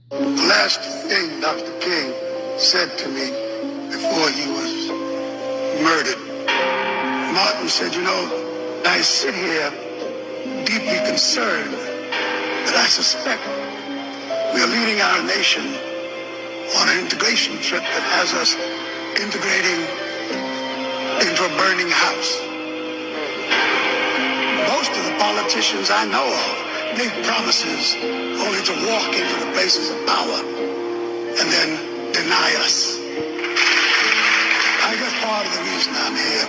The last thing Dr. King said to me before he was murdered, Martin said, you know, I sit here deeply concerned that I suspect we are leading our nation on an integration trip that has us integrating into a burning house. Most of the politicians I know of make promises only to walk into the places of power and then deny us. I guess part of the reason I'm here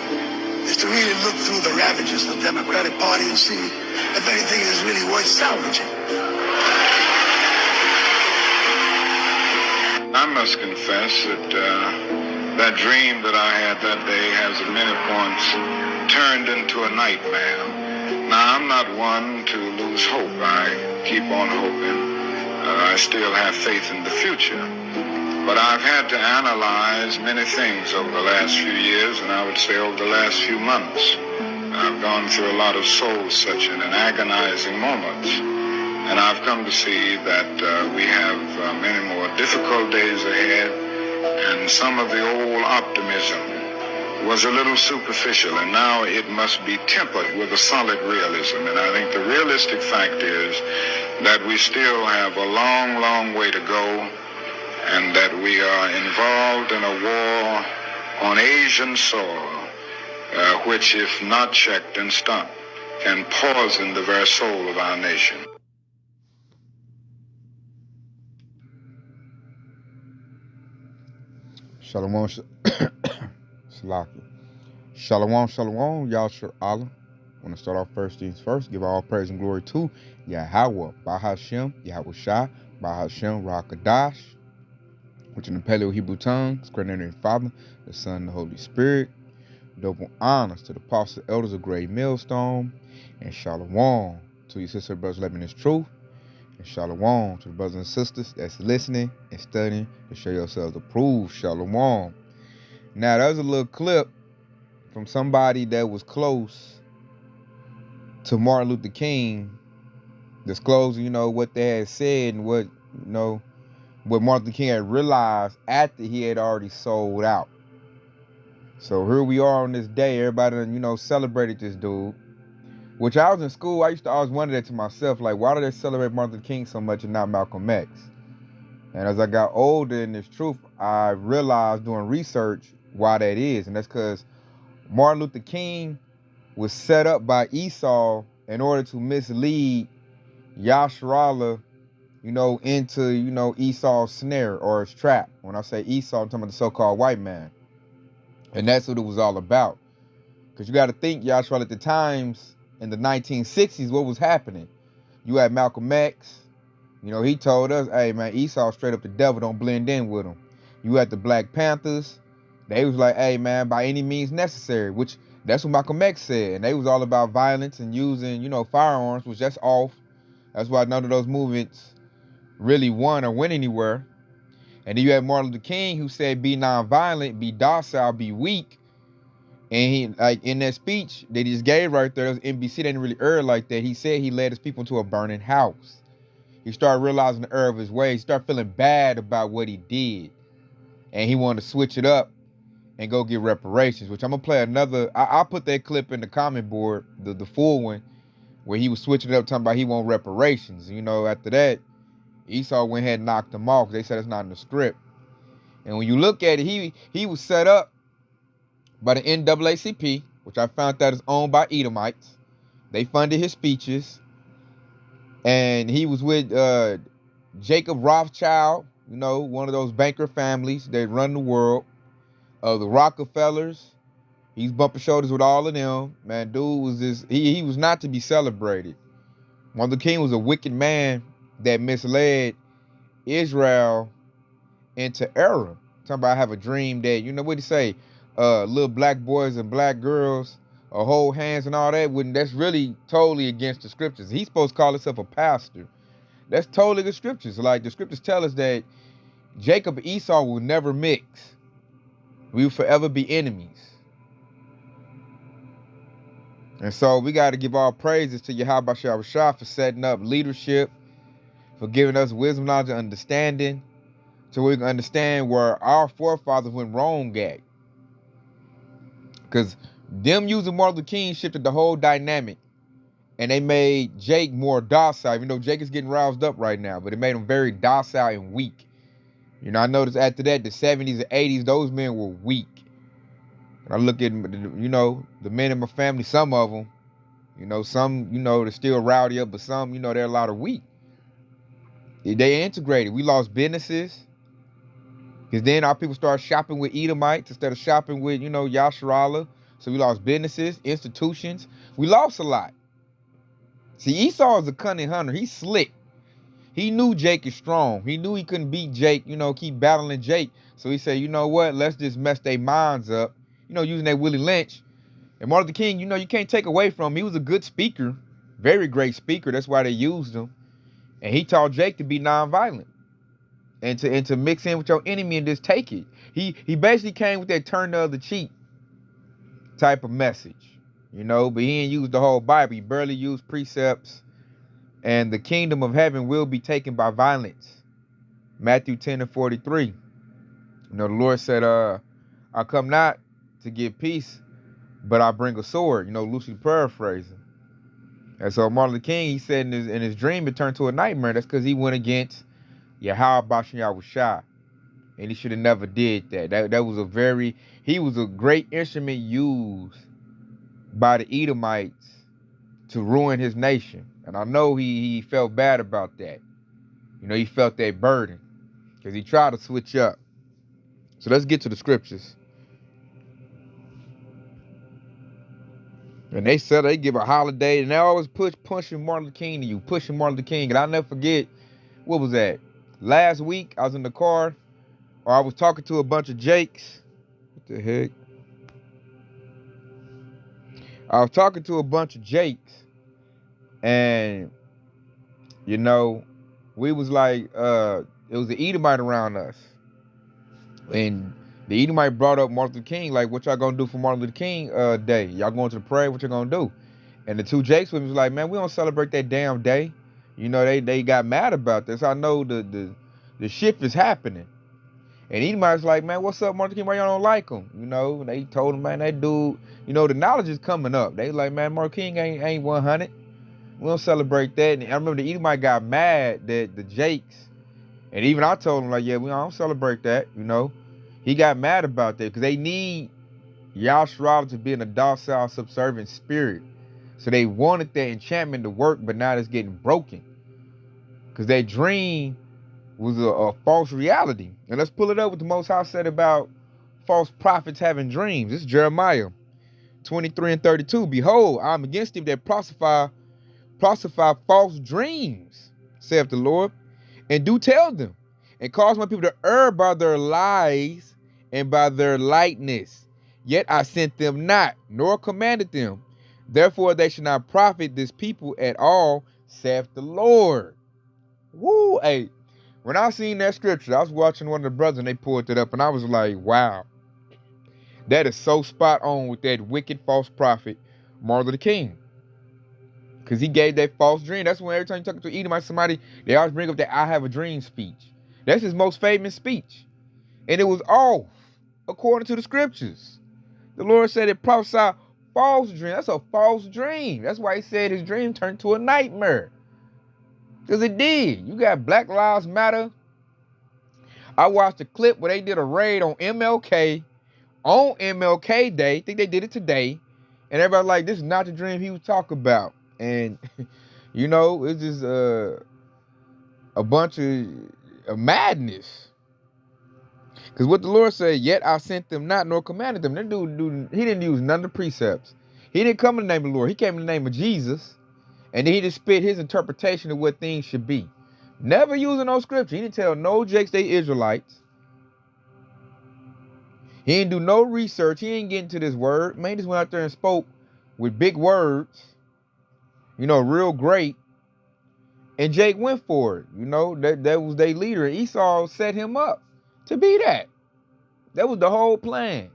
is to really look through the ravages of the Democratic Party and see if anything is really worth salvaging. I must confess that that dream that I had that day has at many points turned into a nightmare. Now, I'm not one to lose hope. I keep on hoping. I still have faith in the future. But I've had to analyze many things over the last few years, and I would say over the last few months. I've gone through a lot of soul-searching and agonizing moments. And I've come to see that we have many more difficult days ahead, and some of the old optimism was a little superficial, and now it must be tempered with a solid realism. And I think the realistic fact is that we still have a long, long way to go, and that we are involved in a war on Asian soil, which, if not checked and stopped, can poison the very soul of our nation. Shalom, Salaki. Shalom, shalom, Yahshua Allah. I want to start off first things first. Give all praise and glory to Yahweh, Bahashem, Yahweh Shai, Bahashem, Rakadash, which in the Paleo Hebrew tongue is created in the Father, the Son, and the Holy Spirit. Double honors to the apostles, elders of Great Millstone, and shalom to your sister, brothers, living this truth. And shalom to the brothers and sisters that's listening and studying to show yourselves approved. Shalom. Now, there's a little clip from somebody that was close to Martin Luther King, disclosing, what they had said and what Martin Luther King had realized after he had already sold out. So here we are on this day. Everybody, celebrated this dude. Which I was in school, I used to always wonder that to myself, like, why do they celebrate Martin Luther King so much and not Malcolm X? And as I got older in this truth, I realized doing research why that is. And that's because Martin Luther King was set up by Esau in order to mislead Yasharallah, into, Esau's snare or his trap. When I say Esau, I'm talking about the so-called white man. And that's what it was all about. Because you got to think, Yasharallah, at the times, in the 1960s, what was happening? You had Malcolm X. He told us, hey, man, Esau straight up the devil. Don't blend in with him. You had the Black Panthers. They was like, hey, man, by any means necessary, which that's what Malcolm X said. And they was all about violence and using, firearms, which that's off. That's why none of those movements really won or went anywhere. And then you had Martin Luther King, who said, be nonviolent, be docile, be weak. And he, like, in that speech that he just gave right there, NBC didn't really err like that. He said he led his people into a burning house. He started realizing the error of his ways. He started feeling bad about what he did. And he wanted to switch it up and go get reparations, which I'm going to play another. I'll put that clip in the comment board, the full one, where he was switching it up, talking about he want reparations. After that, Esau went ahead and knocked him off. They said it's not in the script. And when you look at it, he was set up by the NAACP, which I found that is owned by Edomites. They funded his speeches. And he was with Jacob Rothschild, one of those banker families that run the world. The Rockefellers. He's bumping shoulders with all of them. Man, dude was he was not to be celebrated. Martin Luther King was a wicked man that misled Israel into error. Talking about I have a dream that, what do you say? Little black boys and black girls hold hands and all that. That's really totally against the scriptures. He's supposed to call himself a pastor. That's totally the scriptures. Like, the scriptures tell us that Jacob and Esau will never mix. We will forever be enemies. And so we got to give all praises to Yahweh Shai for setting up leadership, for giving us wisdom, knowledge, and understanding, so we can understand where our forefathers went wrong at. Because them using Martin Luther King shifted the whole dynamic. And they made Jake more docile. Even though Jake is getting roused up right now, but it made him very docile and weak. You know, I noticed after that, the 70s and 80s, those men were weak. And I look at, you know, the men in my family, some of them, you know, some, you know, they're still rowdy up, but some, you know, they're a lot of weak. They integrated. We lost businesses. Because then our people started shopping with Edomites instead of shopping with, you know, Yasharala. So we lost businesses, institutions. We lost a lot. See, Esau is a cunning hunter. He's slick. He knew Jake is strong. He knew he couldn't beat Jake, you know, keep battling Jake. So he said, you know what, let's just mess their minds up, you know, using that Willie Lynch. And Martin Luther King, you know, you can't take away from him. He was a good speaker, very great speaker. That's why they used him. And he taught Jake to be nonviolent and to mix in with your enemy and just take it. He basically came with that turn the other cheek type of message. You know, but he didn't use the whole Bible. He barely used precepts. And the kingdom of heaven will be taken by violence. Matthew 10:43. You know, the Lord said, I come not to give peace, but I bring a sword. You know, loosely paraphrasing. And so Martin Luther King, he said in his dream, it turned to a nightmare. That's because he went against Yahweh Bashem Yahushua. And he should have never did that. That was he was a great instrument used by the Edomites to ruin his nation. And I know he felt bad about that. You know, he felt that burden because he tried to switch up. So let's get to the scriptures. And they said they give a holiday, and they always pushing Martin Luther King to you, pushing Martin Luther King. And I'll never forget, what was that? Last week, I was in the car, or I was talking to a bunch of Jakes. What the heck? I was talking to a bunch of Jakes, and, you know, we was like, it was the Edomite around us. And the Edomite brought up Martin Luther King, like, what y'all gonna do for Martin Luther King day? Y'all going to the parade? What y'all gonna do? And the two Jakes with me was like, man, we don't celebrate that damn day. You know, they got mad about this. I know the shift is happening. And Edomite's like, man, what's up, Martin Luther King? Why y'all don't like him? You know, they told him, man, that dude, you know, the knowledge is coming up. They like, man, Martin King ain't 100. We don't celebrate that. And I remember the Edomite got mad that the Jakes, and even I told him, like, yeah, we don't celebrate that, you know. He got mad about that because they need Yahshua to be in a docile, subservient spirit. So they wanted that enchantment to work, but now it's getting broken. Because that dream was a false reality. And let's pull it up what the Most High said about false prophets having dreams. This is Jeremiah 23:32. Behold, I am against them that prosper false dreams, saith the Lord, and do tell them, and cause my people to err by their lies and by their lightness. Yet I sent them not, nor commanded them. Therefore they should not profit this people at all, saith the Lord. Woo! Hey, when I seen that scripture, I was watching one of the brothers and they pulled it up, and I was like, wow. That is so spot on with that wicked false prophet, Martin Luther King. Because he gave that false dream. That's when every time you talk to Edomite somebody, they always bring up that I have a dream speech. That's his most famous speech. And it was off, according to the scriptures. The Lord said it prophesied false dream. That's a false dream. That's why he said his dream turned to a nightmare. Because it did. You got Black Lives Matter. I watched a clip where they did a raid on MLK Day. I think they did it today. And everybody like, this is not the dream he was talking about. And, you know, it's just a bunch of madness. Because what the Lord said, yet I sent them not, nor commanded them. That dude, he didn't use none of the precepts. He didn't come in the name of the Lord. He came in the name of Jesus. And then he just spit his interpretation of what things should be. Never using no scripture. He didn't tell no Jakes they Israelites. He didn't do no research. He didn't get into this word. Man, he just went out there and spoke with big words. You know, real great. And Jake went for it. You know, that was their leader. Esau set him up to be that. That was the whole plan.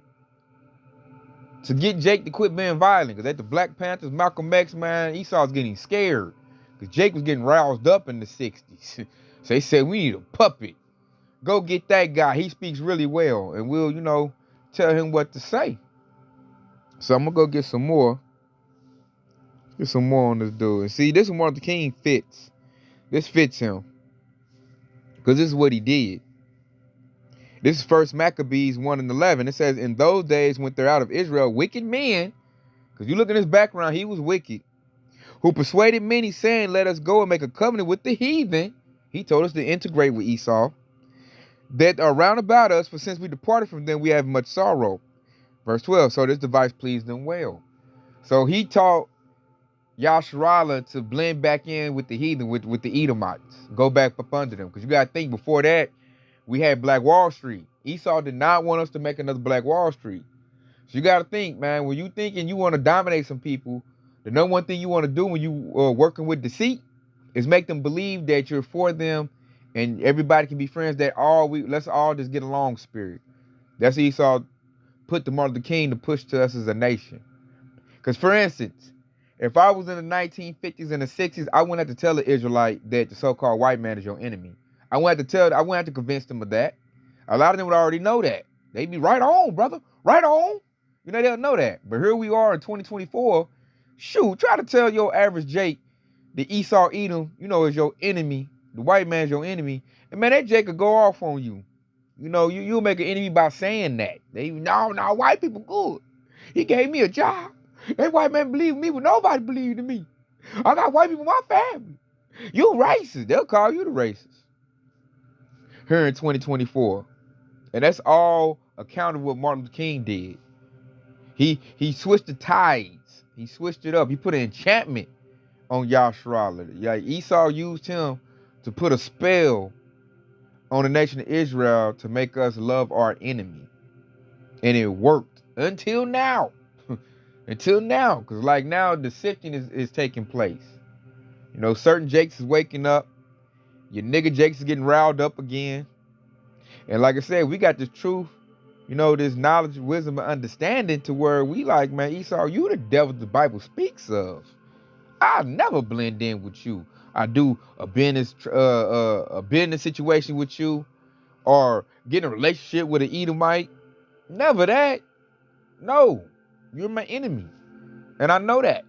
To get Jake to quit being violent. Because at the Black Panthers, Malcolm X, man, Esau's getting scared. Because Jake was getting roused up in the 60s. So they said, we need a puppet. Go get that guy. He speaks really well. And we'll, tell him what to say. So I'm going to go get some more. Get some more on this dude. And see, this is Martin Luther King fits. This fits him. Because this is what he did. This is 1 Maccabees 1:11. It says, in those days went there out of Israel wicked men. Because you look at his background, he was wicked. Who persuaded many, saying, let us go and make a covenant with the heathen. He told us to integrate with Esau. That are round about us, for since we departed from them, we have much sorrow. Verse 12, so this device pleased them well. So he taught Yasharallah to blend back in with the heathen, with the Edomites. Go back up under them. Because you got to think, before that, we had Black Wall Street. Esau did not want us to make another Black Wall Street. So you got to think, man, when you thinking you want to dominate some people, the number one thing you want to do when you are working with deceit is make them believe that you're for them and everybody can be friends, that let's all just get along spirit. That's Esau put the Martin Luther King to push to us as a nation. Because, for instance, if I was in the 1950s and the 60s, I wouldn't have to tell the Israelite that the so-called white man is your enemy. I wouldn't have to convince them of that. A lot of them would already know that. They'd be right on, brother. Right on. They'll know that. But here we are in 2024. Shoot, try to tell your average Jake the Esau Edom, is your enemy. The white man's your enemy. And man, that Jake could go off on you. You'll make an enemy by saying that. No, white people good. He gave me a job. That white man believed in me, but nobody believed in me. I got white people in my family. You racist. They'll call you the racist. Here in 2024. And that's all account of what Martin Luther King did. He switched the tides. He switched it up. He put an enchantment on Yasharallah. Yeah, Esau used him to put a spell on the nation of Israel to make us love our enemy. And it worked until now. Until now. Because like now, the sifting is taking place. Certain Jakes is waking up. Your nigga Jakes is getting riled up again. And like I said, we got this truth, this knowledge, wisdom, and understanding to where we like, man, Esau, you the devil the Bible speaks of. I'll never blend in with you. I do a business situation with you, or get in a relationship with an Edomite. Never that. No, you're my enemy, and I know that.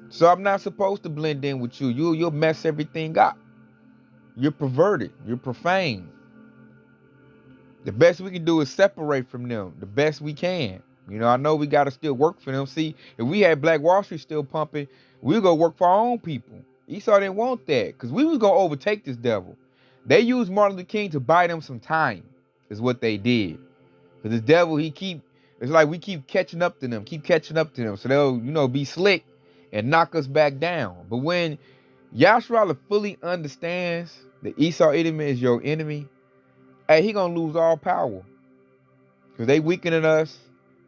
So I'm not supposed to blend in with you. You'll mess everything up. You're perverted. You're profane. The best we can do is separate from them the best we can. I know we got to still work for them. See, if we had Black Wall Street still pumping, we'll go work for our own people. Esau didn't want that because we was going to overtake this devil. They used Martin Luther King to buy them some time is what they did. Because this devil, it's like we keep catching up to them. So they'll, be slick and knock us back down. But when Yasharallah fully understands that Esau Edom is your enemy, hey, he gonna lose all power. Because they weaker than us.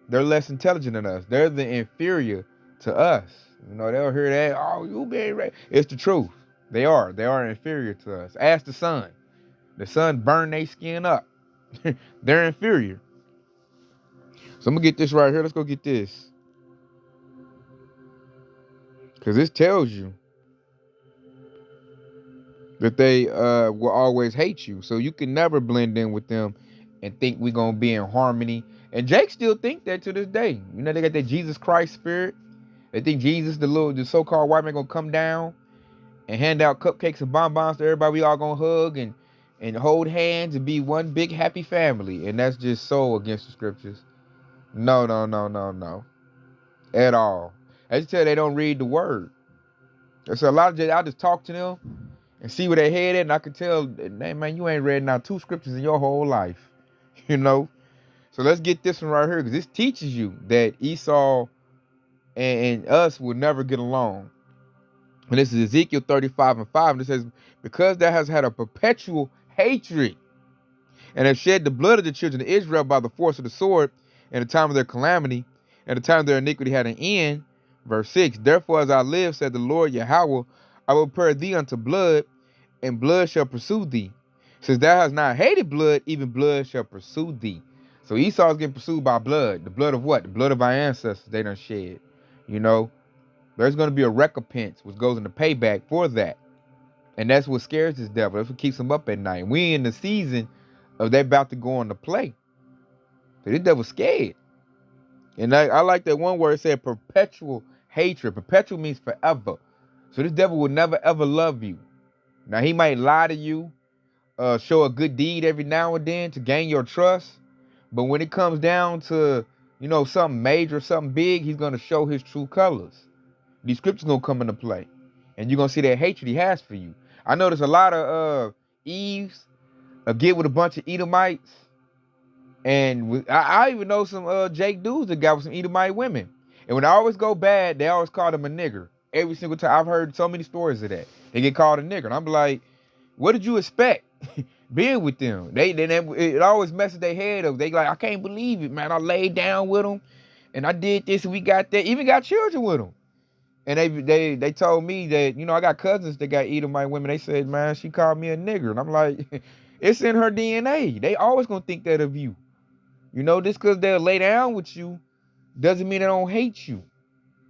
They're less intelligent than us. They're the inferior to us. They'll hear that, oh, you being right. It's the truth. They are inferior to us. Ask the sun. The sun burned their skin up. They're inferior. So I'm gonna get this right here. Let's go get this. Because this tells you that they will always hate you. So you can never blend in with them and think we're going to be in harmony. And Jake still think that to this day. They got that Jesus Christ spirit. They think Jesus, the so-called white man, going to come down and hand out cupcakes and bonbons to everybody. We all going to hug and hold hands and be one big happy family. And that's just so against the scriptures. No. At all. I just tell you, they don't read the word. There's a lot of I just talk to them and see where they head at, and I can tell, man, you ain't read now 2 scriptures in your whole life, So let's get this one right here, because this teaches you that Esau and us will never get along. And this is Ezekiel 35:5, and it says, because thou hast had a perpetual hatred, and have shed the blood of the children of Israel by the force of the sword, in the time of their calamity, and the time of their iniquity had an end. Verse 6, therefore as I live, said the Lord Yahweh, I will prepare thee unto blood, and blood shall pursue thee. Since thou hast not hated blood, even blood shall pursue thee. So Esau is getting pursued by blood. The blood of what? The blood of our ancestors they done shed. There's going to be a recompense which goes into payback for that. And that's what scares this devil. That's what keeps him up at night. We in the season of they're about to go on the play. So this devil's scared. And I like that one word, it said perpetual hatred. Perpetual means forever. So this devil will never ever love you. Now he might lie to you, show a good deed every now and then to gain your trust. But when it comes down to, something major, something big, he's going to show his true colors. These scriptures going to come into play. And you're going to see that hatred he has for you. I notice a lot of Eves get with a bunch of Edomites. And I even know some Jake dudes that got with some Edomite women. And when I always go bad, they always call them a nigger. Every single time. I've heard so many stories of that. They get called a nigger. And I'm like, what did you expect being with them? It always messes their head up. They like, I can't believe it, man. I laid down with them. And I did this and we got that. Even got children with them. And they told me that, I got cousins that got Edomite women. They said, man, she called me a nigger. And I'm like, it's in her DNA. They always going to think that of you. Just because they'll lay down with you doesn't mean they don't hate you.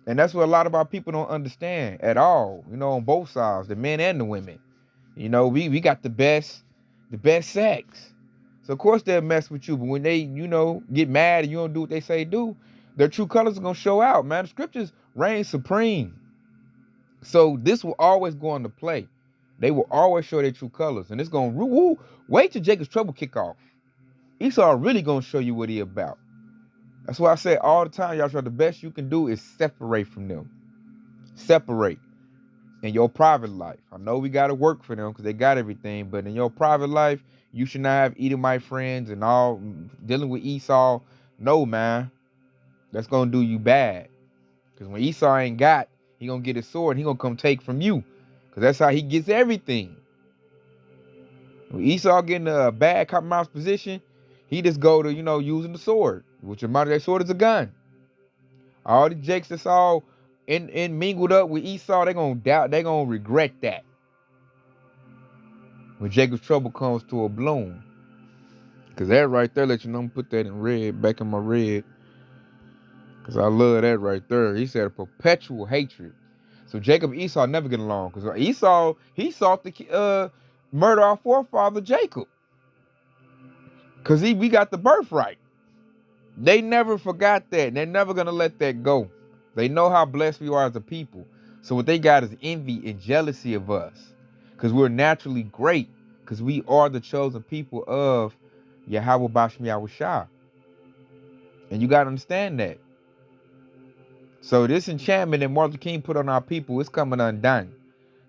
And that's what a lot of our people don't understand at all, on both sides, the men and the women. We got the best sex. So, of course, they'll mess with you. But when they, get mad and you don't do what they say do, their true colors are going to show out, man. The scriptures reign supreme. So this will always go into play. They will always show their true colors. And it's going to, wait till Jacob's trouble kick off. Esau really going to show you what he about. That's why I say all the time, y'all, the best you can do is separate from them. Separate. In your private life. I know we got to work for them because they got everything. But in your private life, you should not have Edomite friends and all dealing with Esau. No, man. That's going to do you bad. Because when Esau ain't got, he going to get his sword and he going to come take from you. Because that's how he gets everything. When Esau get in a bad compromised position, he just go to, using the sword. Which reminded that sword is a gun. All the jakes that's all in mingled up with Esau, they're going to doubt, they're going to regret that. When Jacob's trouble comes to a bloom. Because that right there, let you know, I'm put that in red, back in my red. Because I love that right there. He said a perpetual hatred. So Jacob and Esau never get along. Because Esau, he sought to murder our forefather Jacob. Because we got the birthright. They never forgot that. They're never going to let that go. They know how blessed we are as a people. So what they got is envy and jealousy of us. Because we're naturally great. Because we are the chosen people of Yahweh Bashem Yahushua. And you got to understand that. So this enchantment that Martin Luther King put on our people is coming undone.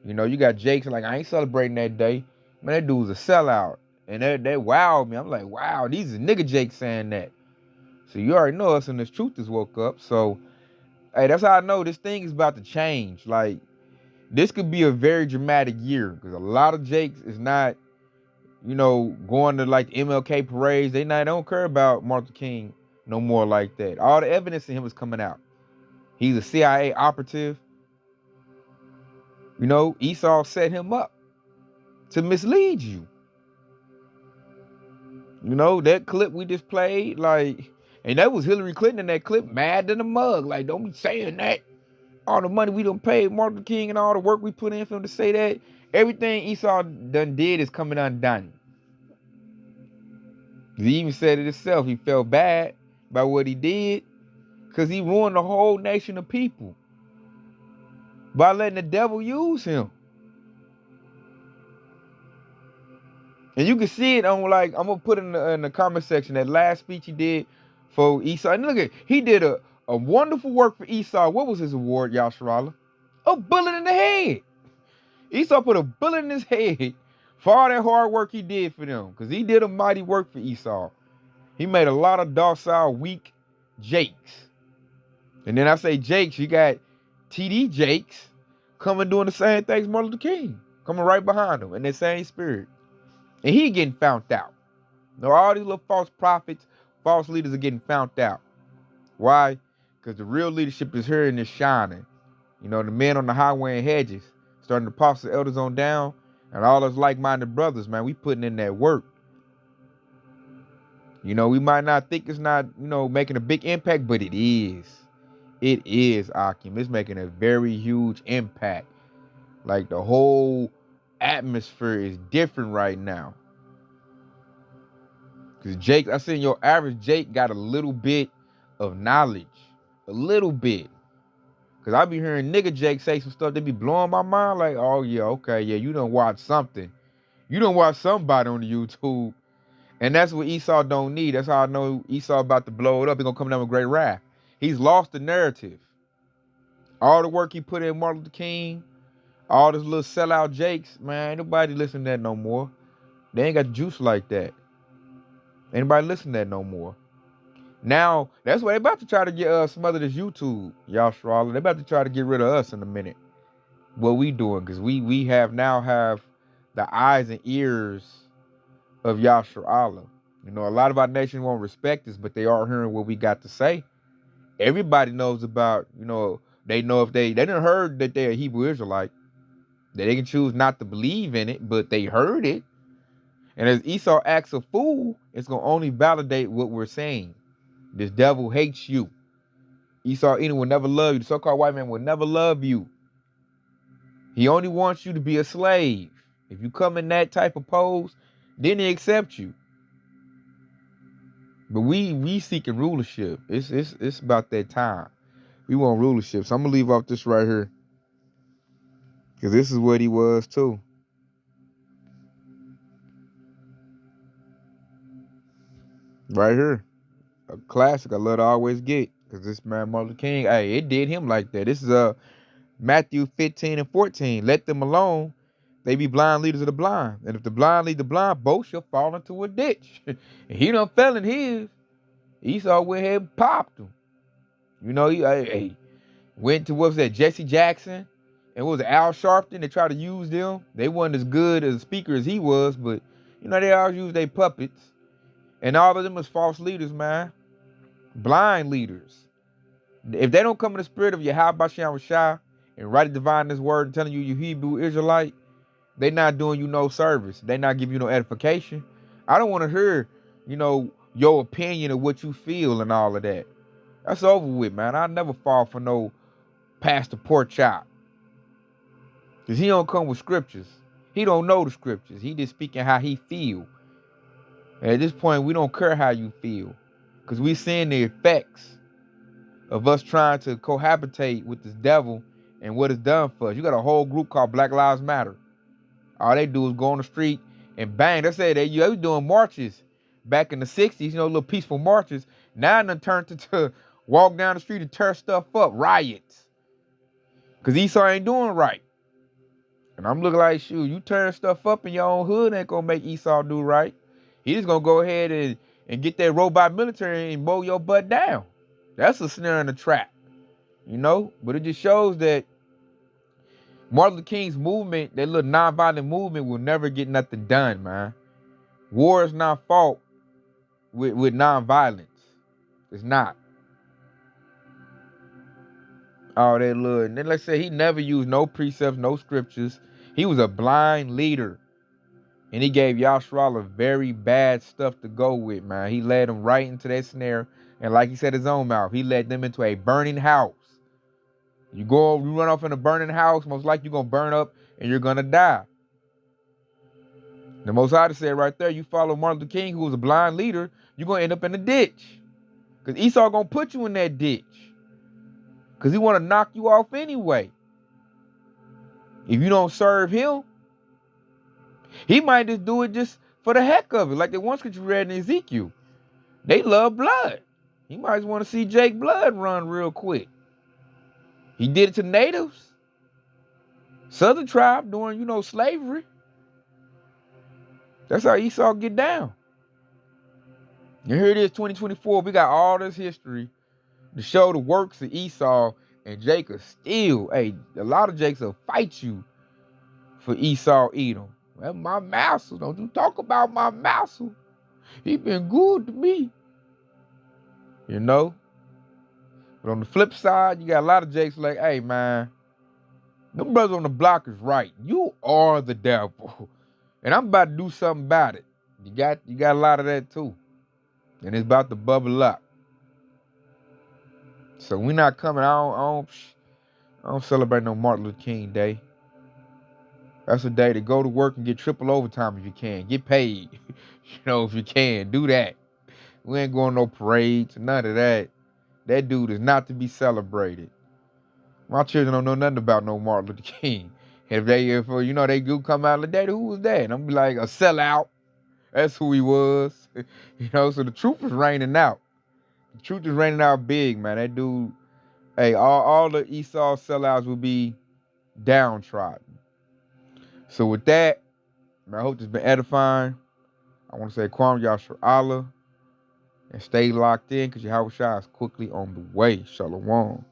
You got Jakes like, I ain't celebrating that day. Man, that dude was a sellout. And they wowed me. I'm like, wow, these are nigga Jakes saying that. So you already know us and this truth has woke up. So, hey, that's how I know this thing is about to change. Like, this could be a very dramatic year. Because a lot of Jakes is not, going to like MLK parades. They don't care about Martin Luther King no more like that. All the evidence in him is coming out. He's a CIA operative. Esau set him up to mislead you. That clip we just played, like, and that was Hillary Clinton in that clip, mad than a mug. Like, don't be saying that. All the money we done paid Martin Luther King and all the work we put in for him to say that. Everything Esau done did is coming undone. He even said it himself. He felt bad about what he did. Because he ruined the whole nation of people by letting the devil use him. And you can see it on, like, I'm going to put in the comment section, that last speech he did for Esau. And look at, he did a wonderful work for Esau. What was his award, Yasharala? A bullet in the head. Esau put a bullet in his head for all that hard work he did for them. Because he did a mighty work for Esau. He made a lot of docile, weak Jakes. And then I say Jakes, you got TD Jakes coming doing the same things Martin Luther King. Coming right behind him in that same spirit. And he getting found out. All these little false prophets, false leaders are getting found out. Why? Because the real leadership is here and it's shining. The men on the highway and hedges, starting the apostles, elders on down, and all us like-minded brothers, man, we putting in that work. We might not think it's not, making a big impact, but it is. It is, Akim. It's making a very huge impact. Like the whole atmosphere is different right now. Because Jake, I seen your average Jake got a little bit of knowledge. A little bit. Because I be hearing nigga Jake say some stuff that be blowing my mind. Like, oh yeah, okay, yeah, you done watch something. You done watch somebody on the YouTube. And that's what Esau don't need. That's how I know Esau about to blow it up. He's going to come down with great wrath. He's lost the narrative. All the work he put in Martin Luther King, all this little sellout Jakes, man, ain't nobody listen to that no more. They ain't got juice like that. Anybody listen to that no more. Now, that's why they about to try to get smother this YouTube, y'all Shrawler. They about to try to get rid of us in a minute. What we doing, because we have the eyes and ears of Yasser Allah. You know, a lot of our nation won't respect us, but they are hearing what we got to say. Everybody knows about, you know, they know if they done heard that they're a Hebrew Israelite, that they can choose not to believe in it, but they heard it. And as Esau acts a fool, it's going to only validate what we're saying. This devil hates you. Esau Edom will never love you. The so-called white man will never love you. He only wants you to be a slave. If you come in that type of pose, then he accepts you. But we seeking rulership. It's about that time. We want rulership. So I'm gonna leave off this right here, because this is what he was too. Right here, a classic I love to always get, because this man Martin Luther King, hey, it did him like that. This is Matthew 15 and 14. Let them alone. They be blind leaders of the blind. And if the blind lead the blind, both shall fall into a ditch. And he done fell in his. Esau went ahead and popped him. You know, he went to, what was that, Jesse Jackson? And what was it, Al Sharpton? They tried to use them. They weren't as good as a speaker as he was, but, you know, they all used their puppets. And all of them was false leaders, man. Blind leaders. If they don't come in the spirit of Yahweh Bashem Rashah and rightly divine this word and telling you Hebrew Israelite, they not doing you no service. They not giving you no edification. I don't want to hear, you know, your opinion of what you feel and all of that. That's over with, man. I never fall for no Pastor Pork Chop. Because he don't come with scriptures. He don't know the scriptures. He just speaking how he feel. And at this point, we don't care how you feel. Because we seeing the effects of us trying to cohabitate with this devil and what it's done for us. You got a whole group called Black Lives Matter. All they do is go on the street and bang. They say they was doing marches back in the 60s, you know, little peaceful marches. Now it done turned to walk down the street and tear stuff up, riots. Because Esau ain't doing right. And I'm looking like, shoot, you tearing stuff up in your own hood ain't going to make Esau do right. He just going to go ahead and get that robot military and mow your butt down. That's a snare and a trap, you know? But it just shows that Martin Luther King's movement, that little nonviolent movement, will never get nothing done, man. War is not fought with nonviolence. It's not. All that little, and then let's say he never used no precepts, no scriptures. He was a blind leader. And he gave Yashral very bad stuff to go with, man. He led them right into that snare. And like he said his own mouth, he led them into a burning house. You run off in a burning house, most likely you're going to burn up and you're going to die. The Most High said right there, you follow Martin Luther King, who was a blind leader, you're going to end up in a ditch. Because Esau going to put you in that ditch. Because he want to knock you off anyway. If you don't serve him, he might just do it just for the heck of it. Like the one scripture you read in Ezekiel. They love blood. He might just want to see Jake blood run real quick. He did it to natives. Southern tribe during, you know, slavery. That's how Esau get down. And here it is, 2024. We got all this history to show the works of Esau, and Jacob still, hey, a lot of Jakes will fight you for Esau Edom. Well, my master, don't you talk about my master. He been good to me. You know? But on the flip side, you got a lot of Jakes like, hey, man, them brothers on the block is right. You are the devil. And I'm about to do something about it. You got a lot of that too. And it's about to bubble up. So we not coming. I don't celebrate no Martin Luther King Day. That's a day to go to work and get triple overtime if you can. Get paid. If you can, do that. We ain't going no parades, none of that. That dude is not to be celebrated. My children don't know nothing about no Martin Luther King. If they do come out like that, who was that? And I'm be like, a sellout. That's who he was. So the truth is raining out. The truth is raining out big, man. That dude, hey, all the Esau sellouts will be downtrodden. So with that, man, I hope this has been edifying. I want to say Kwam Yashar Allah and stay locked in because Yahweh Shai is quickly on the way. Shalom.